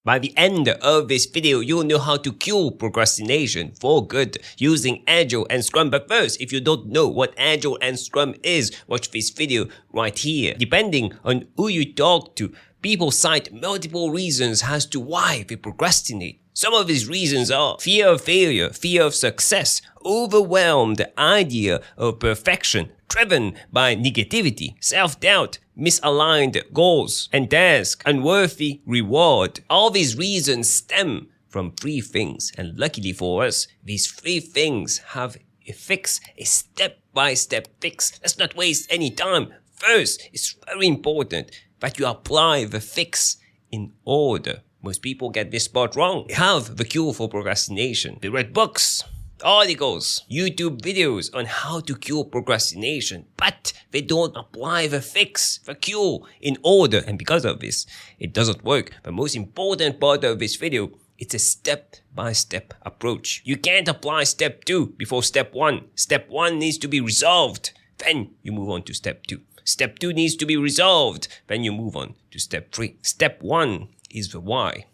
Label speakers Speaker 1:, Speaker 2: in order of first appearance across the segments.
Speaker 1: By the end of this video, you'll know how to cure procrastination for good using Agile and Scrum. But first, if you don't know what Agile and Scrum is, watch this video right here. Depending on who you talk to, people cite multiple reasons as to why they procrastinate. Some of these reasons are fear of failure, fear of success, overwhelmed idea of perfection, driven by negativity, self-doubt, misaligned goals and tasks, unworthy reward. All these reasons stem from three things, and luckily for us, these three things have a fix, a step-by-step fix. Let's not waste any time. First, it's very important that you apply the fix in order. Most people get this part wrong. They have the cure for procrastination. They read books, articles, YouTube videos on how to cure procrastination, but they don't apply the fix, the cure, in order. And because of this, it doesn't work. The most important part of this video, it's a step-by-step approach. You can't apply step 2 before step 1. Step 1 needs to be resolved. Then you move on to step 2. Step 2 needs to be resolved. Then you move on to step 3. Step 1 is the why.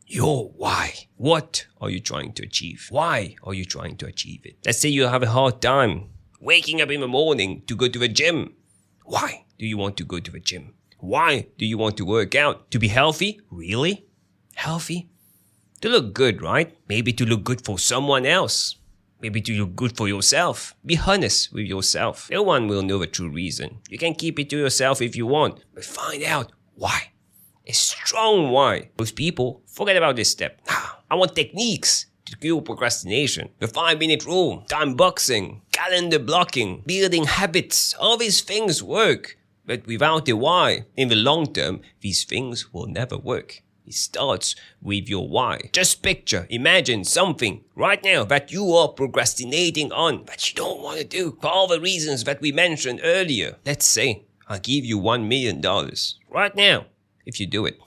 Speaker 1: Your why. What are you trying to achieve? Why are you trying to achieve it? Let's say you have a hard time waking up in the morning to go to the gym. Why do you want to go to the gym? Why do you want to work out? To be healthy? Really? Healthy? To look good, right? Maybe to look good for someone else. Maybe to look good for yourself. Be honest with yourself. No one will know the true reason. You can keep it to yourself if you want, but find out why. A strong why. Most people forget about this step. I want techniques to cure procrastination. The 5-minute rule, time boxing, calendar blocking, building habits. All these things work. But without a why, in the long term, these things will never work. It starts with your why. Just picture, imagine something right now that you are procrastinating on, but you don't want to do for all the reasons that we mentioned earlier. Let's say I'll give you $1 million right now. If you do it,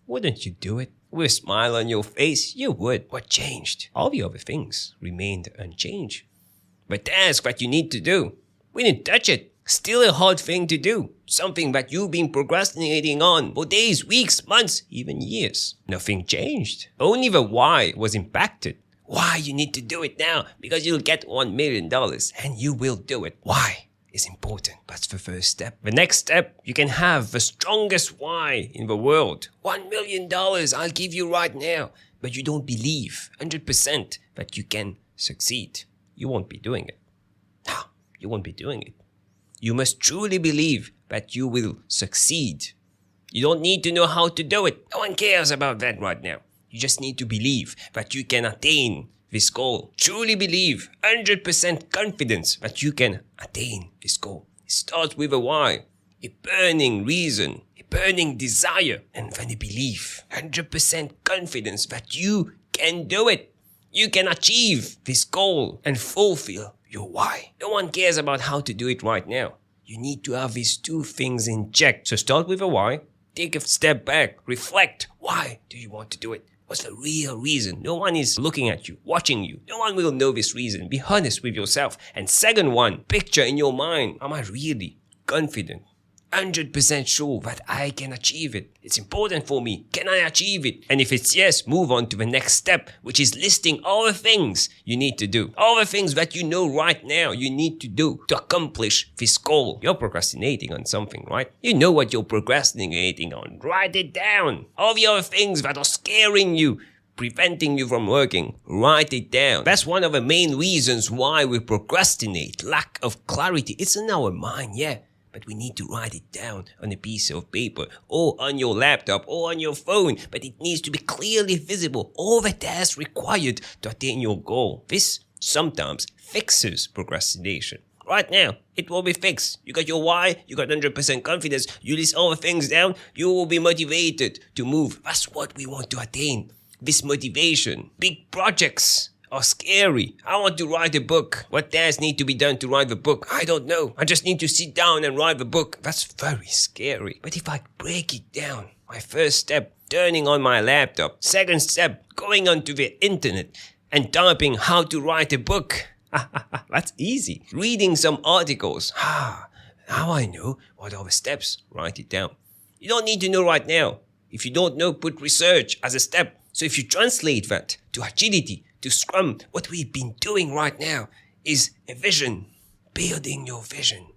Speaker 1: wouldn't you do it? With a smile on your face, you would. What changed? All the other things remained unchanged. The task that you need to do, we didn't touch it. Still a hard thing to do. Something that you've been procrastinating on for days, weeks, months, even years. Nothing changed. Only the why was impacted. Why you need to do it now? Because you'll get $1 million and you will do it. Why is important. That's the first step. The next step, you can have the strongest why in the world. $1 million I'll give you right now. But you don't believe 100% that you can succeed. You won't be doing it. No, you won't be doing it. You must truly believe that you will succeed. You don't need to know how to do it. No one cares about that right now. You just need to believe that you can attain this goal. Truly believe, 100% confidence that you can attain this goal. It starts with a why, a burning reason, a burning desire, and then a belief, 100% confidence that you can do it. You can achieve this goal and fulfill your why. No one cares about how to do it right now. You need to have these two things in check. So start with a why, take a step back, reflect. Why do you want to do it? What's the real reason? No one is looking at you, watching you. No one will know this reason. Be honest with yourself. And second one, picture in your mind. Am I really confident? 100% sure that I can achieve it. It's important for me. Can I achieve it? And if it's yes, move on to the next step, which is listing all the things you need to do. All the things that you know right now you need to do to accomplish this goal. You're procrastinating on something, right? You know what you're procrastinating on. Write it down. All the other things that are scaring you, preventing you from working, write it down. That's one of the main reasons why we procrastinate. Lack of clarity. It's in our mind, yeah. But we need to write it down on a piece of paper or on your laptop or on your phone. But it needs to be clearly visible, all the tasks required to attain your goal. This sometimes fixes procrastination. Right now, it will be fixed. You got your why, you got 100% confidence, you list all the things down, you will be motivated to move. That's what we want to attain. This motivation. Big projects are scary. I want to write a book. What tasks need to be done to write the book? I don't know. I just need to sit down and write the book. That's very scary. But if I break it down, my first step, turning on my laptop. Second step, going onto the internet and typing how to write a book. That's easy. Reading some articles. Now I know what are the steps. Write it down. You don't need to know right now. If you don't know, put research as a step. So if you translate that to agility, to Scrum, what we've been doing right now is a vision. Building your vision.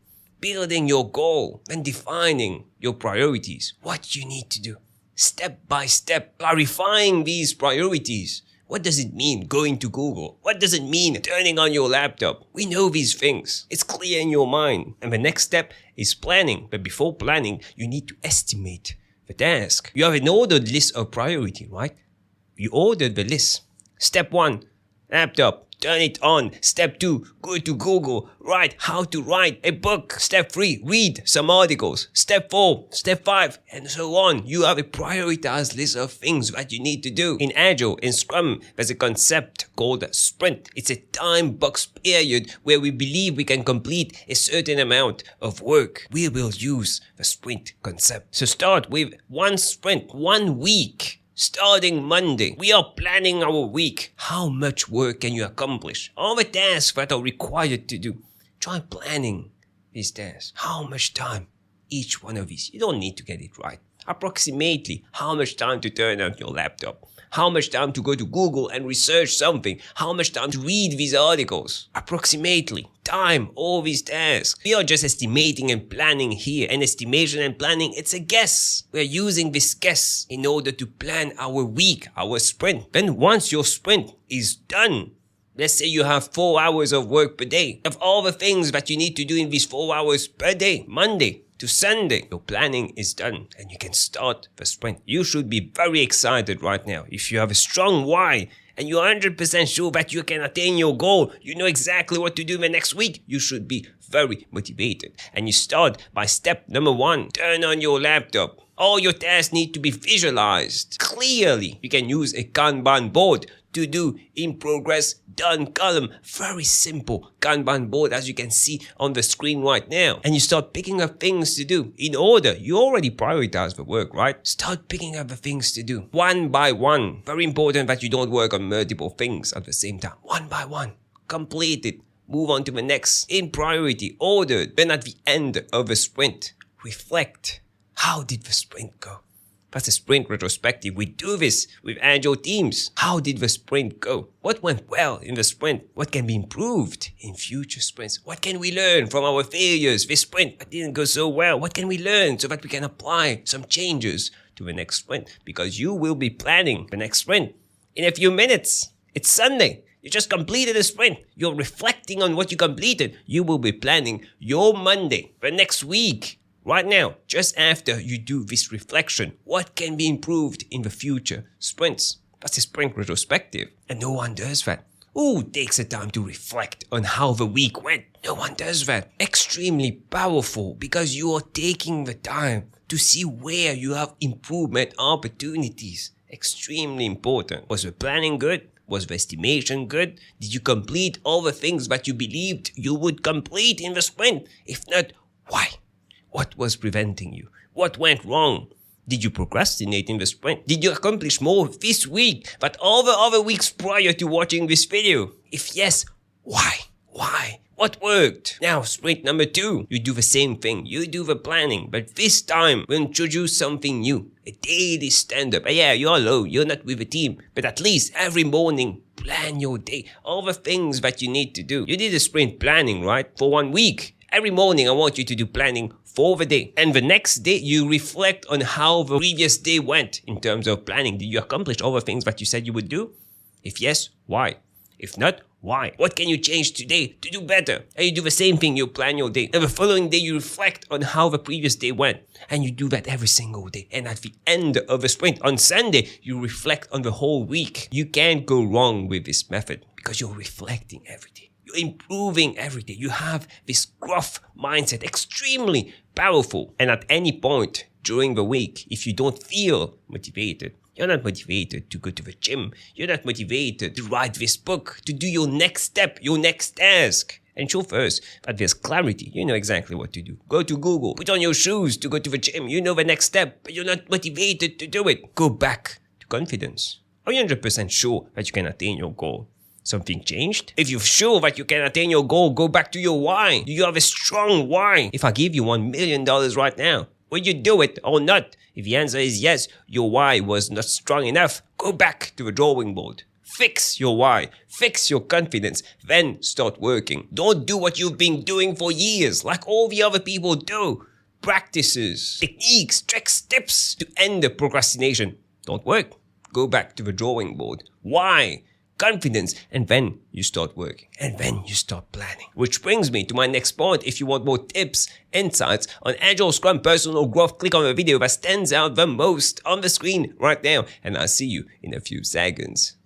Speaker 1: Building your goal. And defining your priorities. What you need to do. Step by step. Clarifying these priorities. What does it mean going to Google? What does it mean turning on your laptop? We know these things. It's clear in your mind. And the next step is planning. But before planning, you need to estimate the task. You have an ordered list of priority, right? You ordered the list. Step 1, laptop. Turn it on. Step 2, go to Google. Write how to write a book. Step 3, read some articles. Step 4, step 5, and so on. You have a prioritized list of things that you need to do. In Agile, in Scrum, there's a concept called sprint. It's a time box period where we believe we can complete a certain amount of work. We will use the sprint concept. So start with one sprint, 1 week. Starting Monday, we are planning our week. How much work can you accomplish? All the tasks that are required to do. Try planning these tasks. How much time? Each one of these. You don't need to get it right. Approximately how much time to turn on your laptop. How much time to go to Google and research something. How much time to read these articles. Approximately. Time, all these tasks. We are just estimating and planning here. And estimation and planning, it's a guess. We're using this guess in order to plan our week, our sprint. Then once your sprint is done, let's say you have 4 hours of work per day. Of all the things that you need to do in these 4 hours per day, Monday to Sunday, your planning is done and you can start the sprint. You should be very excited right now. If you have a strong why and you're 100% sure that you can attain your goal, you know exactly what to do the next week, you should be very motivated. And you start by step number 1, turn on your laptop. All your tasks need to be visualized clearly. You can use a Kanban board to do in progress, done column. Very simple Kanban board as you can see on the screen right now. And you start picking up things to do in order. You already prioritize the work, right? Start picking up the things to do one by one. Very important that you don't work on multiple things at the same time. One by one. Complete it. Move on to the next. In priority, ordered. Then at the end of the sprint, reflect. How did the sprint go? That's a sprint retrospective. We do this with Agile teams. How did the sprint go? What went well in the sprint? What can be improved in future sprints? What can we learn from our failures? This sprint that didn't go so well. What can we learn so that we can apply some changes to the next sprint? Because you will be planning the next sprint in a few minutes. It's Sunday. You just completed a sprint. You're reflecting on what you completed. You will be planning your Monday, the next week. Right now, just after you do this reflection, what can be improved in the future sprints? That's a sprint retrospective. And no one does that. Who takes the time to reflect on how the week went? No one does that. Extremely powerful because you are taking the time to see where you have improvement opportunities. Extremely important. Was the planning good? Was the estimation good? Did you complete all the things that you believed you would complete in the sprint? If not, why? What was preventing you? What went wrong? Did you procrastinate in the sprint? Did you accomplish more this week than all the other weeks prior to watching this video? If yes, why? Why? What worked? Now, sprint number 2. You do the same thing. You do the planning. But this time, we introduce something new. A daily stand-up. Yeah, you're alone. You're not with a team. But at least every morning, plan your day. All the things that you need to do. You did a sprint planning, right? For 1 week. Every morning, I want you to do planning for the day. And the next day, you reflect on how the previous day went in terms of planning. Did you accomplish all the things that you said you would do? If yes, why? If not, why? What can you change today to do better? And you do the same thing, you plan your day. And the following day, you reflect on how the previous day went. And you do that every single day. And at the end of the sprint, on Sunday, you reflect on the whole week. You can't go wrong with this method because you're reflecting every day. You're improving every day. You have this growth mindset, extremely powerful. And at any point during the week, if you don't feel motivated, you're not motivated to go to the gym. You're not motivated to write this book, to do your next step, your next task. Ensure first that there's clarity. You know exactly what to do. Go to Google. Put on your shoes to go to the gym. You know the next step, but you're not motivated to do it. Go back to confidence. Are you 100% sure that you can attain your goal? Something changed? If you're sure that you can attain your goal, go back to your why. Do you have a strong why? If I give you $1 million right now, Will you do it or not? If the answer is yes, your why was not strong enough, go back to the drawing board. Fix your why, fix your confidence, then start working. Don't do what you've been doing for years like all the other people do. Practices, techniques, tricks, tips to end the procrastination don't work. Go back to the drawing board. Why? Confidence, and then you start working, and then you start planning. Which brings me to my next point. If you want more tips, insights on Agile, Scrum, personal growth, click on the video that stands out the most on the screen right now, and I'll see you in a few seconds.